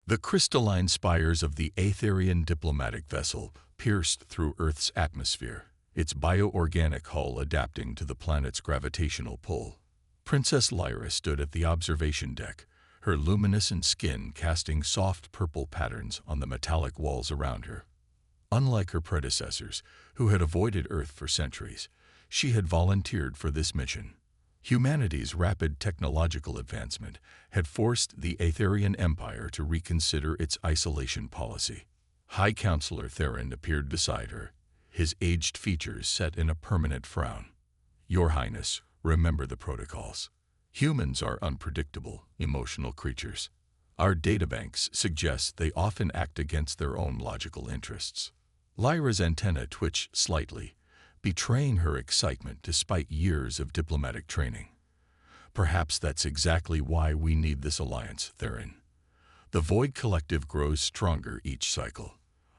The crystalline spires of the Aetherian diplomatic vessel pierced through Earth's atmosphere, its bioorganic hull adapting to the planet's gravitational pull. Princess Lyra stood at the observation deck, her luminescent skin casting soft purple patterns on the metallic walls around her. Unlike her predecessors, who had avoided Earth for centuries, she had volunteered for this mission. Humanity's rapid technological advancement had forced the Aetherian Empire to reconsider its isolation policy. High Counselor Theron appeared beside her, his aged features set in a permanent frown. "Your Highness, remember the protocols. Humans are unpredictable, emotional creatures. Our databanks suggest they often act against their own logical interests." Lyra's antenna twitched slightly, betraying her excitement despite years of diplomatic training. "Perhaps that's exactly why we need this alliance, Theron. The Void Collective grows stronger each cycle.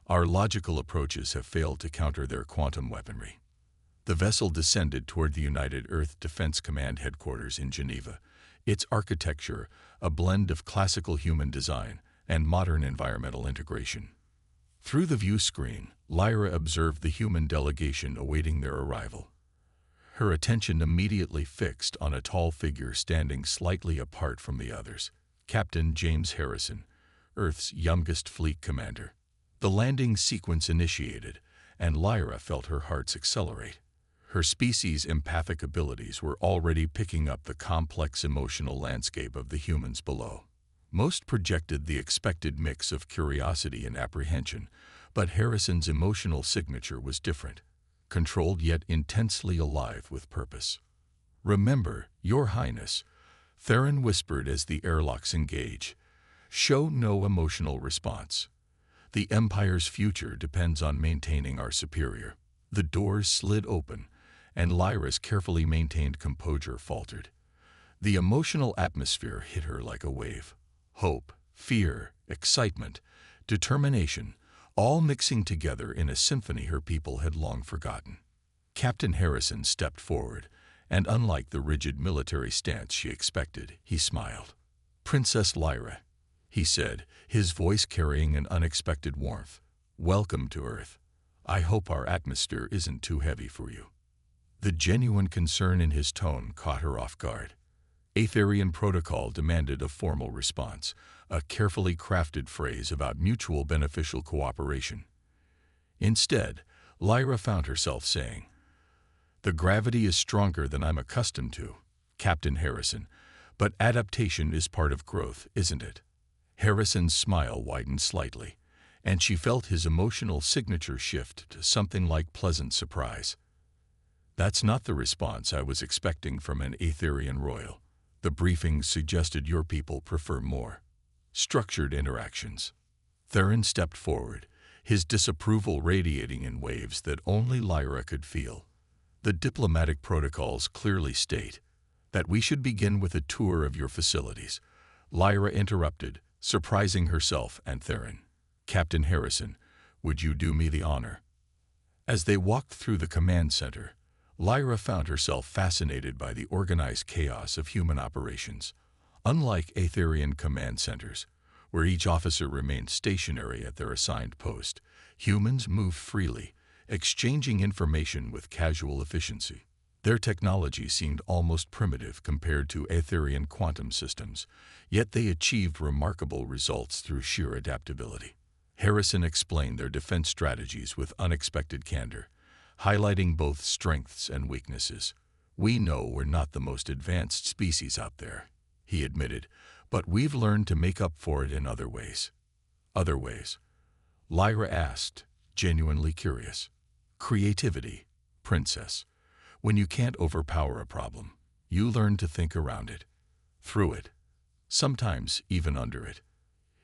Our logical approaches have failed to counter their quantum weaponry." The vessel descended toward the United Earth Defense Command headquarters in Geneva, its architecture a blend of classical human design and modern environmental integration. Through the view screen, Lyra observed the human delegation awaiting their arrival. Her attention immediately fixed on a tall figure standing slightly apart from the others, Captain James Harrison, Earth's youngest fleet commander. The landing sequence initiated, and Lyra felt her heart accelerate. Her species' empathic abilities were already picking up the complex emotional landscape of the humans below. Most projected the expected mix of curiosity and apprehension, but Harrison's emotional signature was different, controlled yet intensely alive with purpose. "Remember, Your Highness," Theron whispered as the airlocks engage. "Show no emotional response. The Empire's future depends on maintaining our superior." The doors slid open, and Lyra's carefully maintained composure faltered. The emotional atmosphere hit her like a wave. Hope, fear, excitement, determination, all mixing together in a symphony her people had long forgotten. Captain Harrison stepped forward, and unlike the rigid military stance she expected, he smiled. "Princess Lyra," he said, his voice carrying an unexpected warmth. "Welcome to Earth. I hope our atmosphere isn't too heavy for you." The genuine concern in his tone caught her off guard. Aetherian protocol demanded a formal response, a carefully crafted phrase about mutual beneficial cooperation. Instead, Lyra found herself saying, "The gravity is stronger than I'm accustomed to, Captain Harrison, but adaptation is part of growth, isn't it?" Harrison's smile widened slightly, and she felt his emotional signature shift to something like pleasant surprise. "That's not the response I was expecting from an Aetherian royal. The briefing suggested your people prefer more structured interactions." Theron stepped forward, his disapproval radiating in waves that only Lyra could feel. "The diplomatic protocols clearly state that we should begin with a tour of your facilities," Lyra interrupted, surprising herself and Theron. "Captain Harrison, would you do me the honor?" As they walked through the command center, Lyra found herself fascinated by the organized chaos of human operations. Unlike Aetherian command centers, where each officer remained stationary at their assigned post, humans moved freely, exchanging information with casual efficiency. Their technology seemed almost primitive compared to Aetherian quantum systems, yet they achieved remarkable results through sheer adaptability. Harrison explained their defense strategies with unexpected candor, highlighting both strengths and weaknesses. "We know we're not the most advanced species out there," he admitted, "but we've learned to make up for it in other ways." "Other ways?" Lyra asked, genuinely curious. "Creativity, Princess. When you can't overpower a problem, you learn to think around it, through it, sometimes even under it."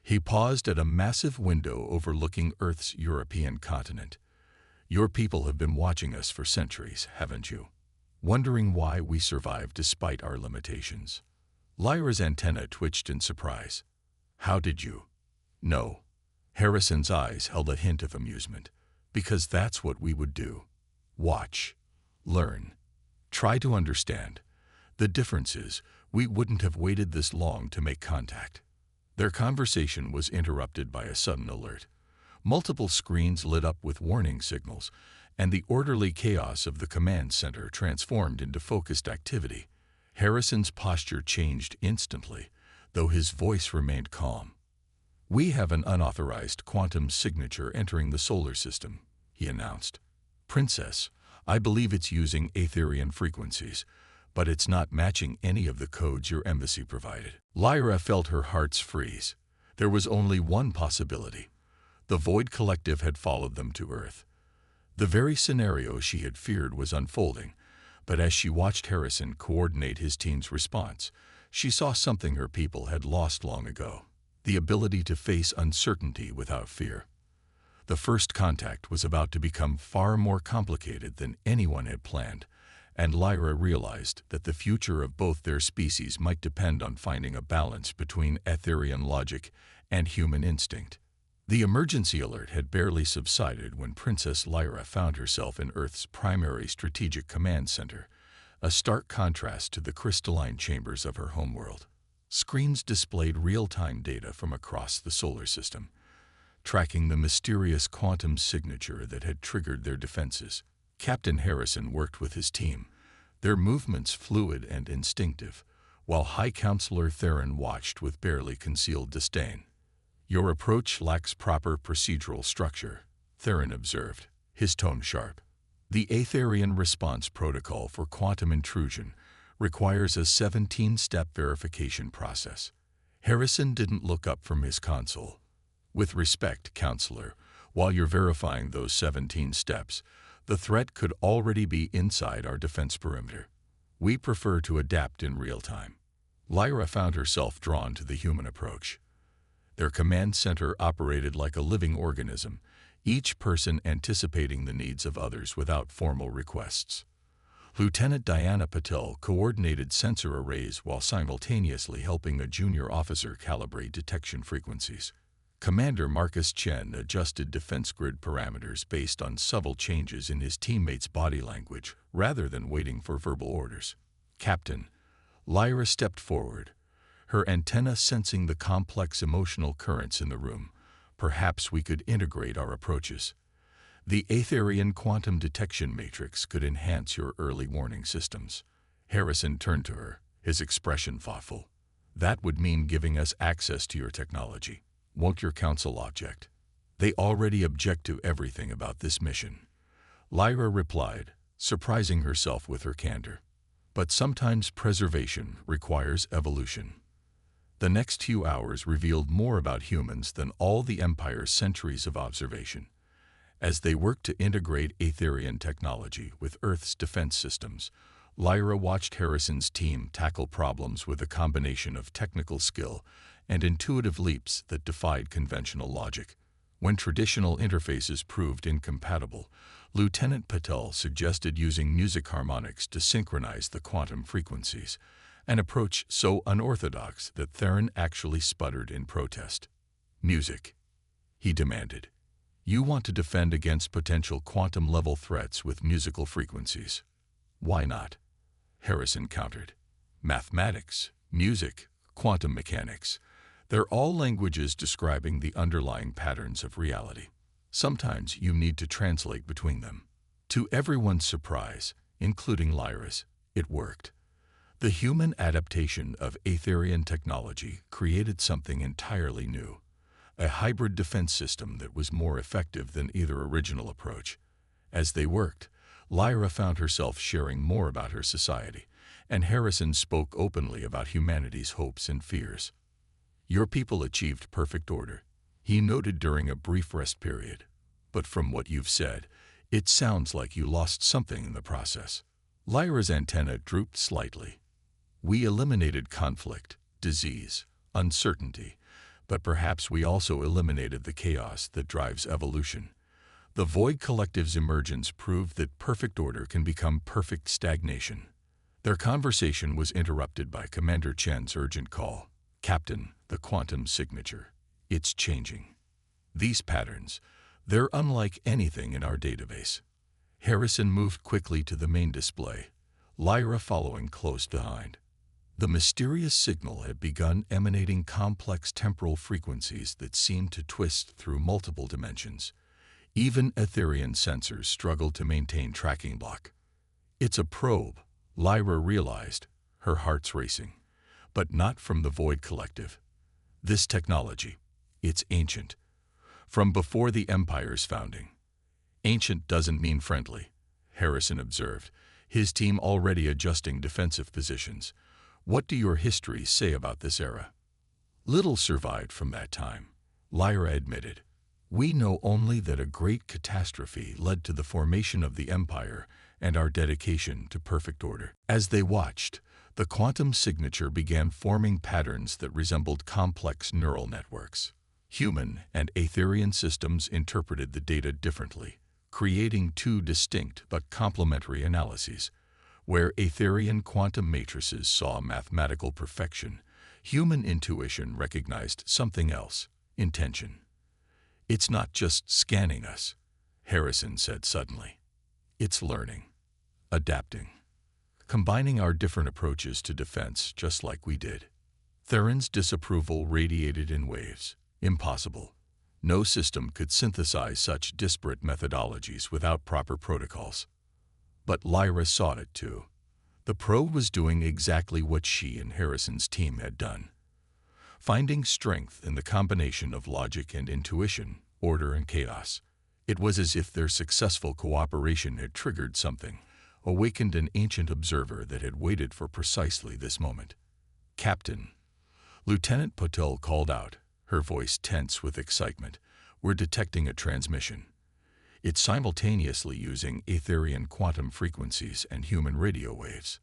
He paused at a massive window overlooking Earth's European continent. "Your people have been watching us for centuries, haven't you? Wondering why we survive despite our limitations." Lyra's antenna twitched in surprise. "How did you know?" Harrison's eyes held a hint of amusement. "Because that's what we would do. Watch. Learn. Try to understand. The difference is, we wouldn't have waited this long to make contact." Their conversation was interrupted by a sudden alert. Multiple screens lit up with warning signals, and the orderly chaos of the command center transformed into focused activity. Harrison's posture changed instantly, though his voice remained calm. "We have an unauthorized quantum signature entering the solar system," he announced. "Princess, I believe it's using Aetherian frequencies, but it's not matching any of the codes your embassy provided." Lyra felt her heart's freeze. There was only one possibility. The Void Collective had followed them to Earth. The very scenario she had feared was unfolding, but as she watched Harrison coordinate his team's response, she saw something her people had lost long ago: the ability to face uncertainty without fear. The first contact was about to become far more complicated than anyone had planned, and Lyra realized that the future of both their species might depend on finding a balance between Aetherian logic and human instinct. The emergency alert had barely subsided when Princess Lyra found herself in Earth's primary strategic command center, a stark contrast to the crystalline chambers of her homeworld. Screens displayed real-time data from across the solar system, tracking the mysterious quantum signature that had triggered their defenses. Captain Harrison worked with his team, their movements fluid and instinctive, while High Counselor Theron watched with barely concealed disdain. "Your approach lacks proper procedural structure," Theron observed, his tone sharp. "The Aetherian response protocol for quantum intrusion requires a 17-step verification process." Harrison didn't look up from his console. "With respect, Counselor, while you're verifying those 17 steps, the threat could already be inside our defense perimeter. We prefer to adapt in real time." Lyra found herself drawn to the human approach. Their command center operated like a living organism, each person anticipating the needs of others without formal requests. Lieutenant Diana Patel coordinated sensor arrays while simultaneously helping a junior officer calibrate detection frequencies. Commander Marcus Chen adjusted defense grid parameters based on subtle changes in his teammates' body language rather than waiting for verbal orders. "Captain," Lyra stepped forward, her antenna sensing the complex emotional currents in the room. "Perhaps we could integrate our approaches. The Aetherian quantum detection matrix could enhance your early warning systems." Harrison turned to her, his expression thoughtful. "That would mean giving us access to your technology. Won't your council object?" "They already object to everything about this mission," Lyra replied, surprising herself with her candor. "But sometimes preservation requires evolution." The next few hours revealed more about humans than all the Empire's centuries of observation. As they worked to integrate Aetherian technology with Earth's defense systems, Lyra watched Harrison's team tackle problems with a combination of technical skill and intuitive leaps that defied conventional logic. When traditional interfaces proved incompatible, Lieutenant Patel suggested using music harmonics to synchronize the quantum frequencies, an approach so unorthodox that Theron actually sputtered in protest. "Music," he demanded. "You want to defend against potential quantum-level threats with musical frequencies. Why not?" Harrison countered. "Mathematics, music, quantum mechanics. They're all languages describing the underlying patterns of reality. Sometimes you need to translate between them." To everyone's surprise, including Lyra's, it worked. The human adaptation of Aetherian technology created something entirely new, a hybrid defense system that was more effective than either original approach. As they worked, Lyra found herself sharing more about her society, and Harrison spoke openly about humanity's hopes and fears. "Your people achieved perfect order," he noted during a brief rest period. "But from what you've said, it sounds like you lost something in the process." Lyra's antenna drooped slightly. "We eliminated conflict, disease, uncertainty, but perhaps we also eliminated the chaos that drives evolution. The Void Collective's emergence proved that perfect order can become perfect stagnation." Their conversation was interrupted by Commander Chen's urgent call. "Captain, the quantum signature. It's changing. These patterns, they're unlike anything in our database." Harrison moved quickly to the main display, Lyra following close behind. The mysterious signal had begun emanating complex temporal frequencies that seemed to twist through multiple dimensions. Even Etherian sensors struggled to maintain tracking block. "It's a probe," Lyra realized, her heart's racing. But not from the Void Collective. This technology, it's ancient. From before the Empire's founding. "Ancient doesn't mean friendly," Harrison observed, his team already adjusting defensive positions. "What do your histories say about this era?" "Little survived from that time," Lyra admitted. "We know only that a great catastrophe led to the formation of the Empire and our dedication to perfect order." As they watched, the quantum signature began forming patterns that resembled complex neural networks. Human and Etherian systems interpreted the data differently, creating two distinct but complementary analyses. Where Etherian quantum matrices saw mathematical perfection, human intuition recognized something else: intention. "It's not just scanning us," Harrison said suddenly. "It's learning, adapting, combining our different approaches to defense just like we did." Theron's disapproval radiated in waves. Impossible. No system could synthesize such disparate methodologies without proper protocols. But Lyra saw it too. The probe was doing exactly what she and Harrison's team had done. Finding strength in the combination of logic and intuition, order and chaos. It was as if their successful cooperation had triggered something, awakened an ancient observer that had waited for precisely this moment. "Captain," Lieutenant Potel called out, her voice tense with excitement, "we're detecting a transmission. It's simultaneously using Etherian quantum frequencies and human radio waves."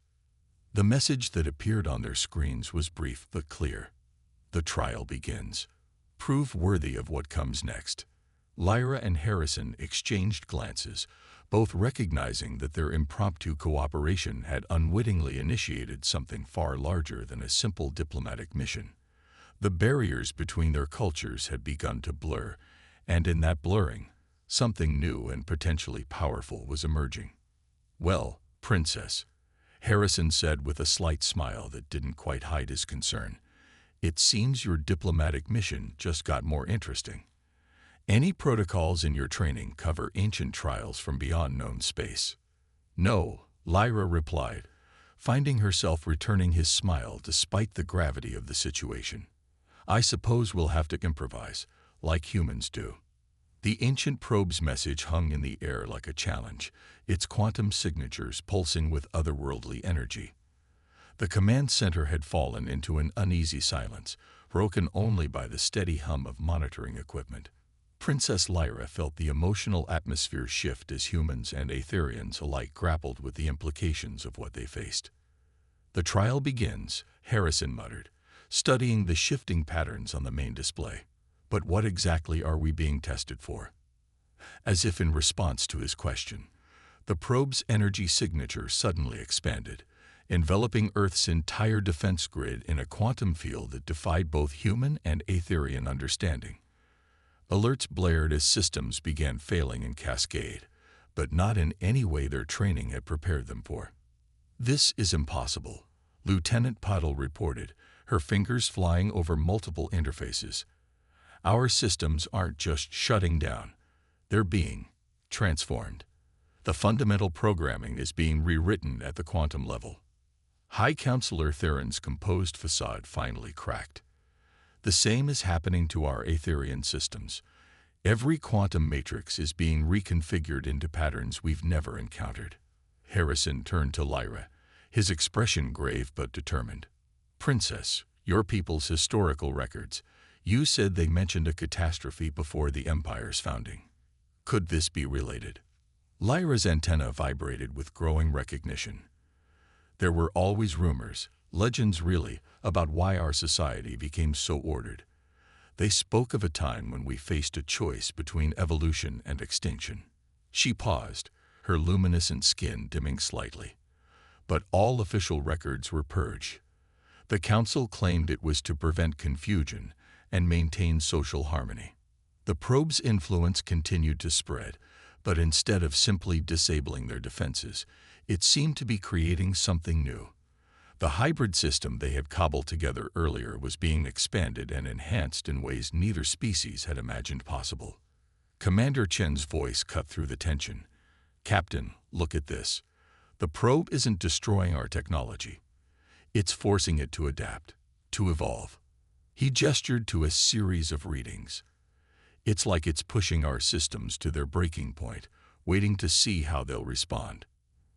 The message that appeared on their screens was brief but clear. "The trial begins. Prove worthy of what comes next." Lyra and Harrison exchanged glances, both recognizing that their impromptu cooperation had unwittingly initiated something far larger than a simple diplomatic mission. The barriers between their cultures had begun to blur, and in that blurring, something new and potentially powerful was emerging. "Well, Princess," Harrison said with a slight smile that didn't quite hide his concern, "it seems your diplomatic mission just got more interesting. Any protocols in your training cover ancient trials from beyond known space?" "No," Lyra replied, finding herself returning his smile despite the gravity of the situation. "I suppose we'll have to improvise, like humans do." The ancient probe's message hung in the air like a challenge, its quantum signatures pulsing with otherworldly energy. The command center had fallen into an uneasy silence, broken only by the steady hum of monitoring equipment. Princess Lyra felt the emotional atmosphere shift as humans and Etherians alike grappled with the implications of what they faced. "The trial begins," Harrison muttered, studying the shifting patterns on the main display. "But what exactly are we being tested for?" As if in response to his question, the probe's energy signature suddenly expanded, enveloping Earth's entire defense grid in a quantum field that defied both human and Etherian understanding. Alerts blared as systems began failing in cascade, but not in any way their training had prepared them for. "This is impossible," Lieutenant Potel reported, her fingers flying over multiple interfaces. "Our systems aren't just shutting down, they're being transformed. The fundamental programming is being rewritten at the quantum level." High Counselor Theron's composed facade finally cracked. "The same is happening to our Etherian systems. Every quantum matrix is being reconfigured into patterns we've never encountered." Harrison turned to Lyra, his expression grave but determined. "Princess, your people's historical records. You said they mentioned a catastrophe before the Empire's founding. Could this be related?" Lyra's antenna vibrated with growing recognition. "There were always rumors, legends really, about why our society became so ordered. They spoke of a time when we faced a choice between evolution and extinction." She paused, her luminescent skin dimming slightly. "But all official records were purged. The Council claimed it was to prevent confusion and maintain social harmony. The probe's influence continued to spread, but instead of simply disabling their defenses, it seemed to be creating something new. The hybrid system they had cobbled together earlier was being expanded and enhanced in ways neither species had imagined possible. Commander Chen's voice cut through the tension. "Captain, look at this. The probe isn't destroying our technology. It's forcing it to adapt, to evolve." He gestured to a series of readings. "It's like it's pushing our systems to their breaking point, waiting to see how they'll respond."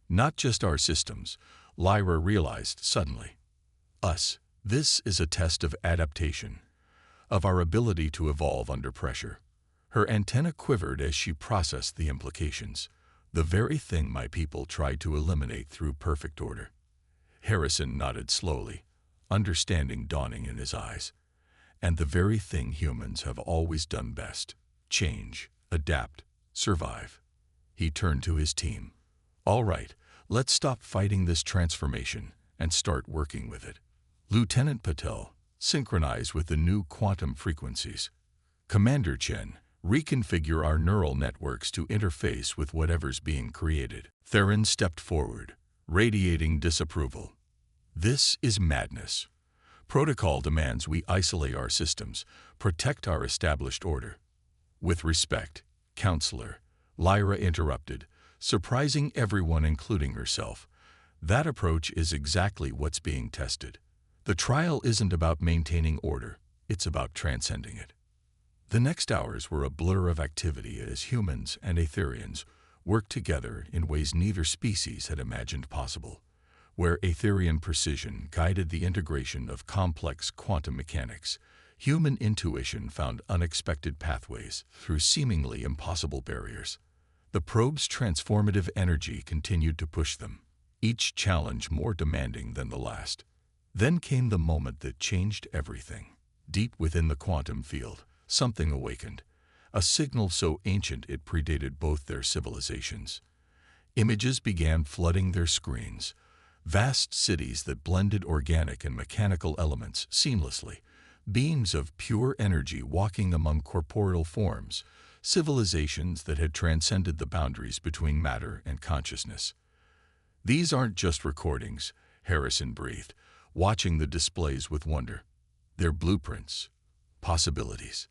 Not just our systems, Lyra realized suddenly. Us. This is a test of adaptation, of our ability to evolve under pressure. Her antenna quivered as she processed the implications. The very thing my people tried to eliminate through perfect order. Harrison nodded slowly, understanding dawning in his eyes. And the very thing humans have always done best: change, adapt, survive. He turned to his team. "All right, let's stop fighting this transformation and start working with it." Lieutenant Patel, synchronize with the new quantum frequencies. Commander Chen, reconfigure our neural networks to interface with whatever's being created. Theron stepped forward, radiating disapproval. "This is madness. Protocol demands we isolate our systems, protect our established order." "With respect, Counselor," Lyra interrupted, surprising everyone including herself. "That approach is exactly what's being tested. The trial isn't about maintaining order, it's about transcending it." The next hours were a blur of activity as humans and Aetherians worked together in ways neither species had imagined possible, where Aetherian precision guided the integration of complex quantum mechanics. Human intuition found unexpected pathways through seemingly impossible barriers. The probe's transformative energy continued to push them, each challenge more demanding than the last. Then came the moment that changed everything. Deep within the quantum field, something awakened, a signal so ancient it predated both their civilizations. Images began flooding their screens, vast cities that blended organic and mechanical elements seamlessly, beams of pure energy walking among corporeal forms, civilizations that had transcended the boundaries between matter and consciousness. "These aren't just recordings," Harrison breathed, watching the displays with wonder. "They're blueprints, possibilities."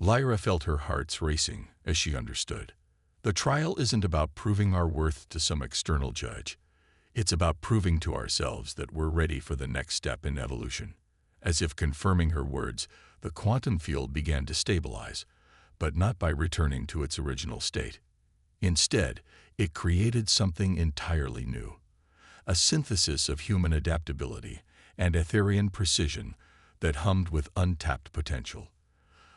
Lyra felt her hearts racing as she understood. The trial isn't about proving our worth to some external judge. It's about proving to ourselves that we're ready for the next step in evolution. As if confirming her words, the quantum field began to stabilize, but not by returning to its original state. Instead, it created something entirely new, a synthesis of human adaptability and Aetherian precision that hummed with untapped potential.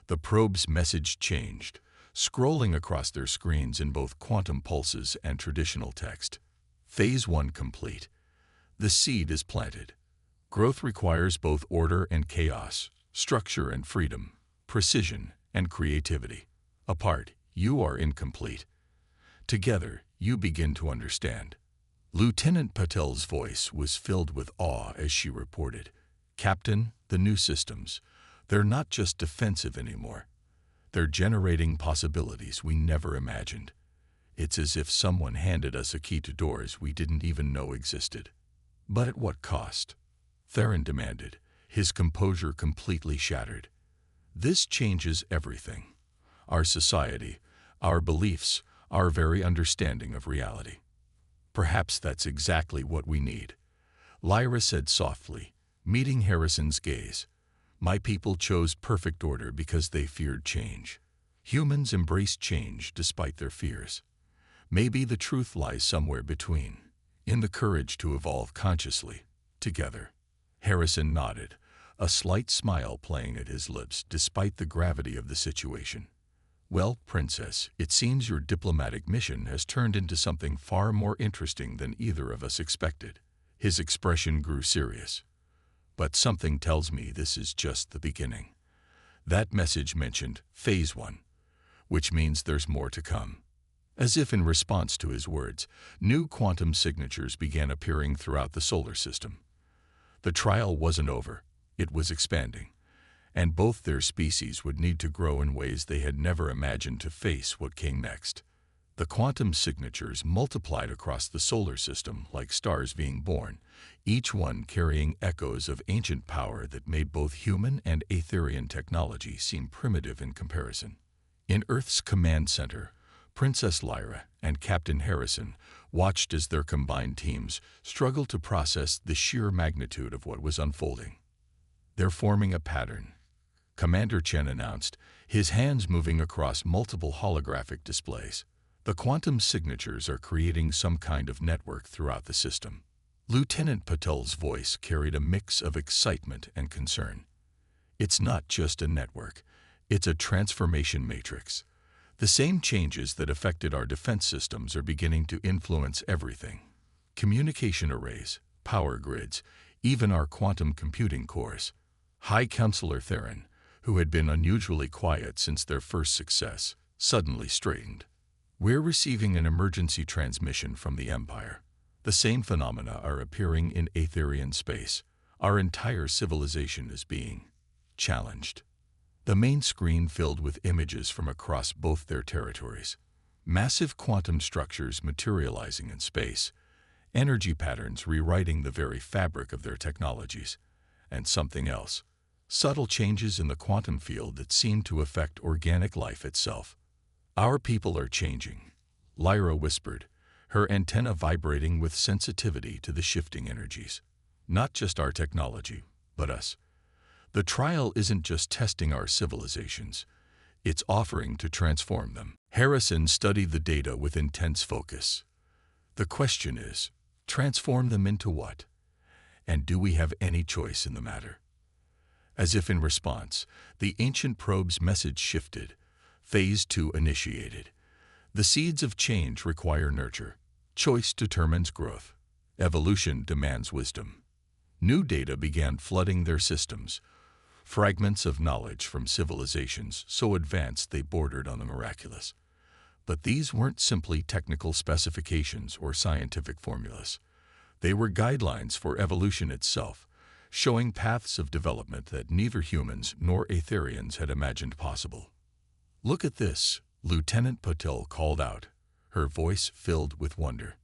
The probe's message changed, scrolling across their screens in both quantum pulses and traditional text. Phase 1 complete. The seed is planted. Growth requires both order and chaos, structure and freedom, precision and creativity. Apart, you are incomplete. Together, you begin to understand. Lieutenant Patel's voice was filled with awe as she reported, "Captain, the new systems, they're not just defensive anymore. They're generating possibilities we never imagined. It's as if someone handed us a key to doors we didn't even know existed." "But at what cost?" Theron demanded, his composure completely shattered. "This changes everything. Our society, our beliefs, our very understanding of reality." "Perhaps that's exactly what we need," Lyra said softly, meeting Harrison's gaze. "My people chose perfect order because they feared change. Humans embrace change despite their fears. Maybe the truth lies somewhere between, in the courage to evolve consciously, together." Harrison nodded, a slight smile playing at his lips despite the gravity of the situation. "Well, Princess, it seems your diplomatic mission has turned into something far more interesting than either of us expected." His expression grew serious. "But something tells me this is just the beginning." That message mentioned Phase 1, which means there's more to come. As if in response to his words, new quantum signatures began appearing throughout the solar system. The trial wasn't over, it was expanding, and both their species would need to grow in ways they had never imagined to face what came next. The quantum signatures multiplied across the solar system like stars being born, each one carrying echoes of ancient power that made both human and Aetherian technology seem primitive in comparison. In Earth's command center, Princess Lyra and Captain Harrison watched as their combined teams struggled to process the sheer magnitude of what was unfolding. "They're forming a pattern," Commander Chen announced, his hands moving across multiple holographic displays. "The quantum signatures are creating some kind of network throughout the system." Lieutenant Patel's voice carried a mix of excitement and concern. "It's not just a network, it's a transformation matrix. The same changes that affected our defense systems are beginning to influence everything. Communication arrays, power grids, even our quantum computing cores." High Counselor Theron, who had been unusually quiet since their first success, suddenly straightened. "We're receiving an emergency transmission from the Empire. The same phenomena are appearing in Aetherian space. Our entire civilization is being challenged." The main screen filled with images from across both their territories. Massive quantum structures materializing in space, energy patterns rewriting the very fabric of their technologies, and something else. Subtle changes in the quantum field that seemed to affect organic life itself. "Our people are changing," Lyra whispered, her antenna vibrating with sensitivity to the shifting energies. "Not just our technology, but us. The trial isn't just testing our civilizations, it's offering to transform them." Harrison studied the data with intense focus. "The question is, transform them into what? And do we have any choice in the matter?" As if in response, the ancient probe's message shifted. Phase 2 initiated. The seeds of change require nurture. Choice determines growth. Evolution demands wisdom. New data began flooding their systems. Fragments of knowledge from civilizations so advanced they bordered on the miraculous. But these weren't simply technical specifications or scientific formulas. They were guidelines for evolution itself, showing paths of development that neither humans nor Aetherians had imagined possible. "Look at this," Lieutenant Patel called out, her voice filled with wonder.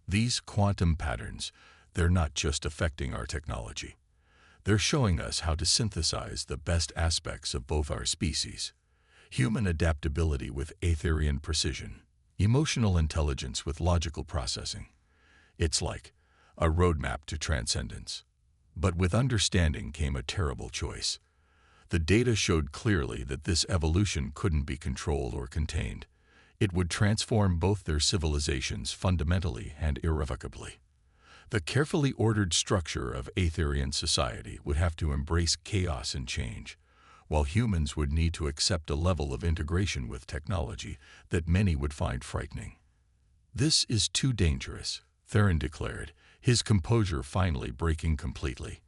"These quantum patterns, they're not just affecting our technology. They're showing us how to synthesize the best aspects of both our species. Human adaptability with Aetherian precision, emotional intelligence with logical processing. It's like a roadmap to transcendence." But with understanding came a terrible choice. The data showed clearly that this evolution couldn't be controlled or contained. It would transform both their civilizations fundamentally and irrevocably. The carefully ordered structure of Aetherian society would have to embrace chaos and change, while humans would need to accept a level of integration with technology that many would find frightening. "This is too dangerous," Theron declared, his composure finally breaking completely.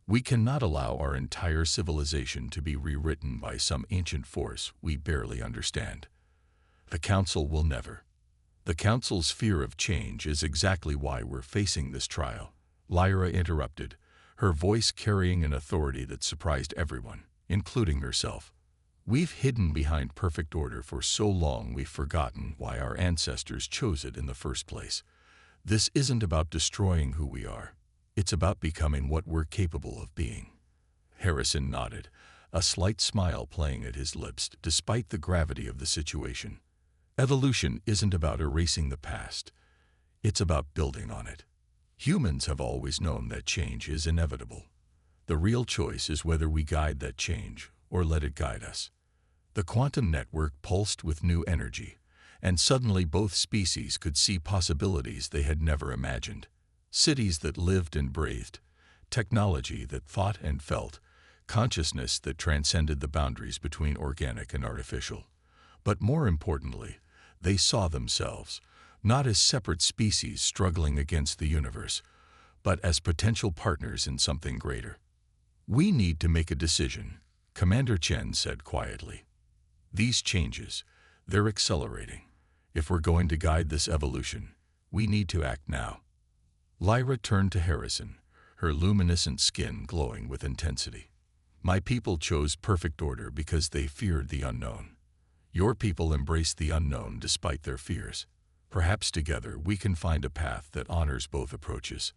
"We cannot allow our entire civilization to be rewritten by some ancient force we barely understand. The Council will never." "The Council's fear of change is exactly why we're facing this trial," Lyra interrupted, her voice carrying an authority that surprised everyone, including herself. "We've hidden behind perfect order for so long we've forgotten why our ancestors chose it in the first place. This isn't about destroying who we are. It's about becoming what we're capable of being." Harrison nodded, a slight smile playing at his lips despite the gravity of the situation. "Evolution isn't about erasing the past. It's about building on it. Humans have always known that change is inevitable. The real choice is whether we guide that change or let it guide us." The quantum network pulsed with new energy, and suddenly both species could see possibilities they had never imagined. Cities that lived and breathed, technology that thought and felt, consciousness that transcended the boundaries between organic and artificial. But more importantly, they saw themselves, not as separate species struggling against the universe, but as potential partners in something greater. "We need to make a decision," Commander Chen said quietly. "These changes, they're accelerating. If we're going to guide this evolution, we need to act now." Lyra turned to Harrison, her luminescent skin glowing with intensity. "My people chose perfect order because they feared the unknown. Your people embrace the unknown despite their fears. Perhaps together we can find a path that honors both approaches.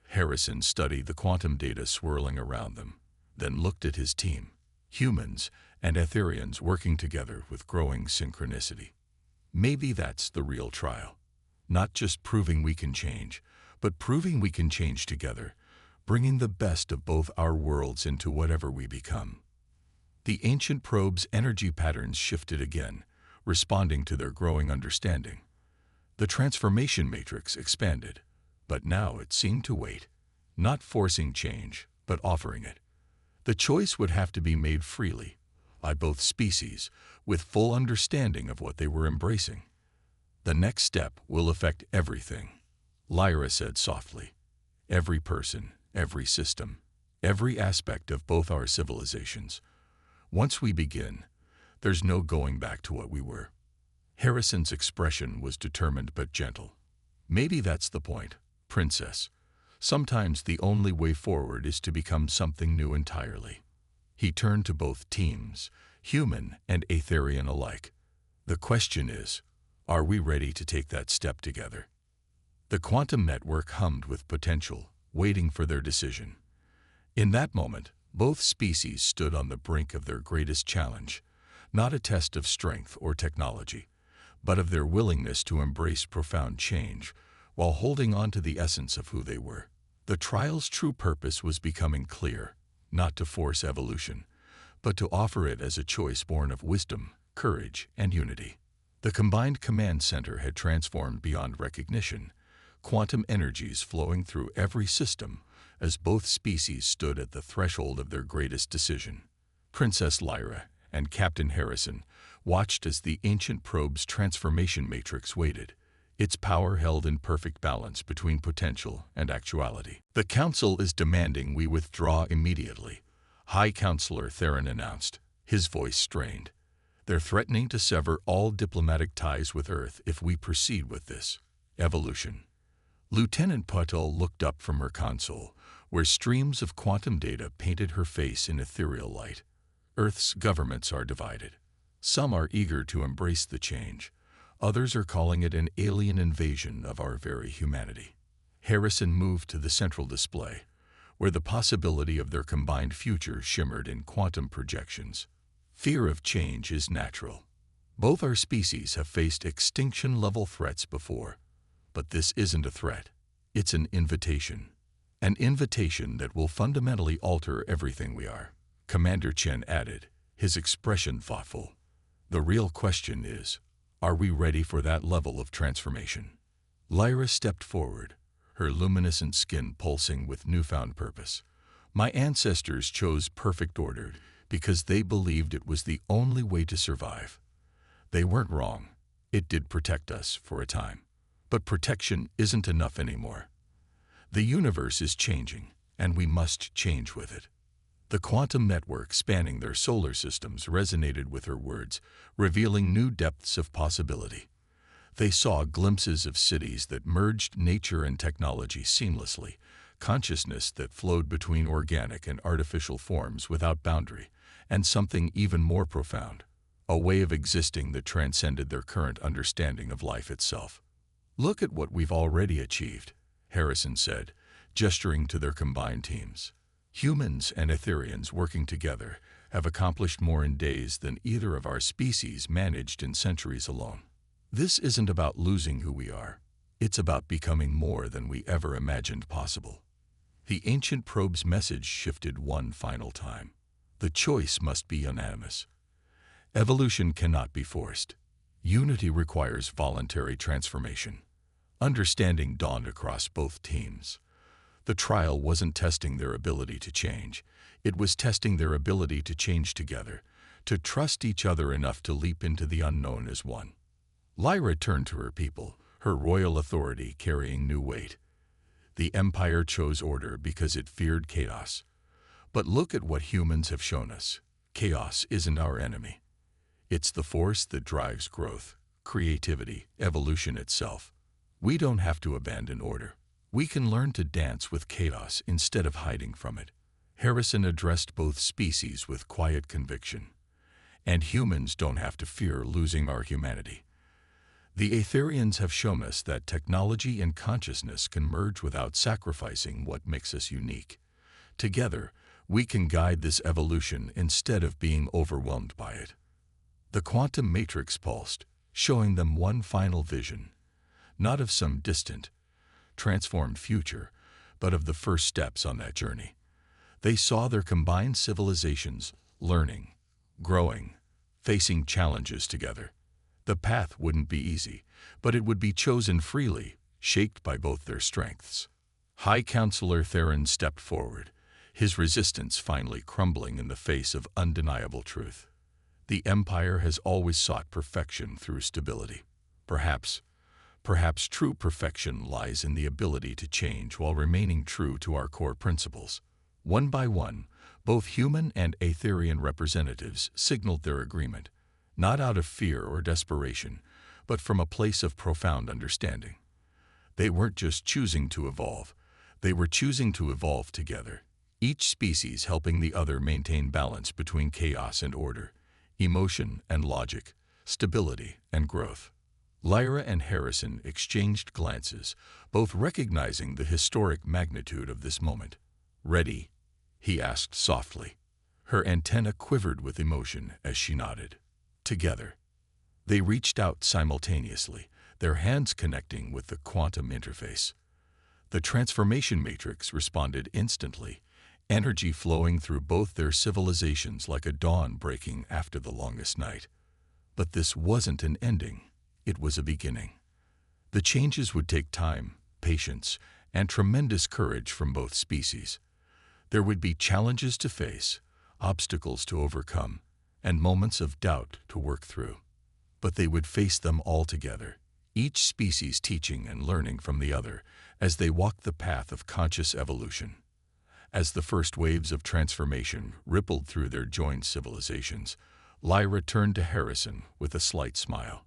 Harrison studied the quantum data swirling around them, then looked at his team, humans and Etherians working together with growing synchronicity. Maybe that's the real trial. Not just proving we can change, but proving we can change together, bringing the best of both our worlds into whatever we become. The ancient probe's energy patterns shifted again, responding to their growing understanding. The transformation matrix expanded, but now it seemed to wait, not forcing change, but offering it. The choice would have to be made freely, by both species, with full understanding of what they were embracing. The next step will affect everything, Lyra said softly. Every person, every system, every aspect of both our civilizations. Once we begin, there's no going back to what we were. Harrison's expression was determined but gentle. Maybe that's the point, Princess. Sometimes the only way forward is to become something new entirely. He turned to both teams, human and Etherian alike. The question is, are we ready to take that step together? The quantum network hummed with potential, waiting for their decision. In that moment, both species stood on the brink of their greatest challenge, not a test of strength or technology, but of their willingness to embrace profound change while holding on to the essence of who they were. The trial's true purpose was becoming clear, not to force evolution, but to offer it as a choice born of wisdom, courage, and unity. The combined command center had transformed beyond recognition, quantum energies flowing through every system as both species stood at the threshold of their greatest decision. Princess Lyra and Captain Harrison watched as the ancient probe's transformation matrix waited, its power held in perfect balance between potential and actuality. The Council is demanding we withdraw immediately, High Counselor Theron announced, his voice strained. They're threatening to sever all diplomatic ties with Earth if we proceed with this evolution. Lieutenant Putel looked up from her console, where streams of quantum data painted her face in ethereal light. Earth's governments are divided. Some are eager to embrace the change. Others are calling it an alien invasion of our very humanity. Harrison moved to the central display, where the possibility of their combined future shimmered in quantum projections. Fear of change is natural. Both our species have faced extinction-level threats before, but this isn't a threat. It's an invitation. An invitation that will fundamentally alter everything we are. Commander Chen added, his expression thoughtful. The real question is, are we ready for that level of transformation? Lyra stepped forward, her luminescent skin pulsing with newfound purpose. My ancestors chose perfect order because they believed it was the only way to survive. They weren't wrong. It did protect us for a time. But protection isn't enough anymore. The universe is changing, and we must change with it. The quantum network spanning their solar systems resonated with her words, revealing new depths of possibility. They saw glimpses of cities that merged nature and technology seamlessly, consciousness that flowed between organic and artificial forms without boundary, and something even more profound, a way of existing that transcended their current understanding of life itself. Look at what we've already achieved, Harrison said, gesturing to their combined teams. Humans and Etherians working together have accomplished more in days than either of our species managed in centuries alone. This isn't about losing who we are. It's about becoming more than we ever imagined possible. The ancient probe's message shifted one final time. The choice must be unanimous. Evolution cannot be forced. Unity requires voluntary transformation. Understanding dawned across both teams. The trial wasn't testing their ability to change. It was testing their ability to change together, to trust each other enough to leap into the unknown as one. Lyra turned to her people, her royal authority carrying new weight. The Empire chose order because it feared chaos. But look at what humans have shown us. Chaos isn't our enemy. It's the force that drives growth, creativity, evolution itself. We don't have to abandon order. We can learn to dance with chaos instead of hiding from it. Harrison addressed both species with quiet conviction. And humans don't have to fear losing our humanity. The Aetherians have shown us that technology and consciousness can merge without sacrificing what makes us unique. Together, we can guide this evolution instead of being overwhelmed by it. The quantum matrix pulsed, showing them one final vision, not of some distant, transformed future, but of the first steps on that journey. They saw their combined civilizations learning, growing, facing challenges together. The path wouldn't be easy, but it would be chosen freely, shaped by both their strengths. High Counselor Theron stepped forward, his resistance finally crumbling in the face of undeniable truth. The Empire has always sought perfection through stability. Perhaps true perfection lies in the ability to change while remaining true to our core principles. One by one, both human and Aetherian representatives signaled their agreement, not out of fear or desperation, but from a place of profound understanding. They weren't just choosing to evolve, they were choosing to evolve together, each species helping the other maintain balance between chaos and order, emotion and logic, stability and growth. Lyra and Harrison exchanged glances, both recognizing the historic magnitude of this moment. "Ready?" he asked softly. Her antennae quivered with emotion as she nodded. Together, they reached out simultaneously, their hands connecting with the quantum interface. The transformation matrix responded instantly, energy flowing through both their civilizations like a dawn breaking after the longest night. But this wasn't an ending, it was a beginning. The changes would take time, patience, and tremendous courage from both species. There would be challenges to face, obstacles to overcome, and moments of doubt to work through. But they would face them all together, each species teaching and learning from the other as they walked the path of conscious evolution. As the first waves of transformation rippled through their joined civilizations, Lyra turned to Harrison with a slight smile.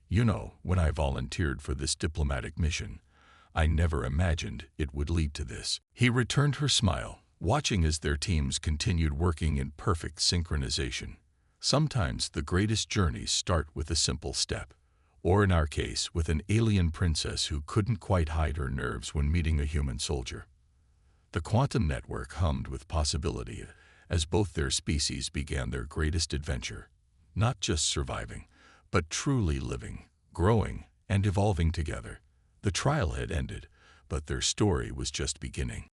"You know, when I volunteered for this diplomatic mission, I never imagined it would lead to this." He returned her smile, watching as their teams continued working in perfect synchronization. Sometimes the greatest journeys start with a simple step, or in our case, with an alien princess who couldn't quite hide her nerves when meeting a human soldier. The quantum network hummed with possibility as both their species began their greatest adventure, not just surviving, but truly living, growing, and evolving together. The trial had ended, but their story was just beginning.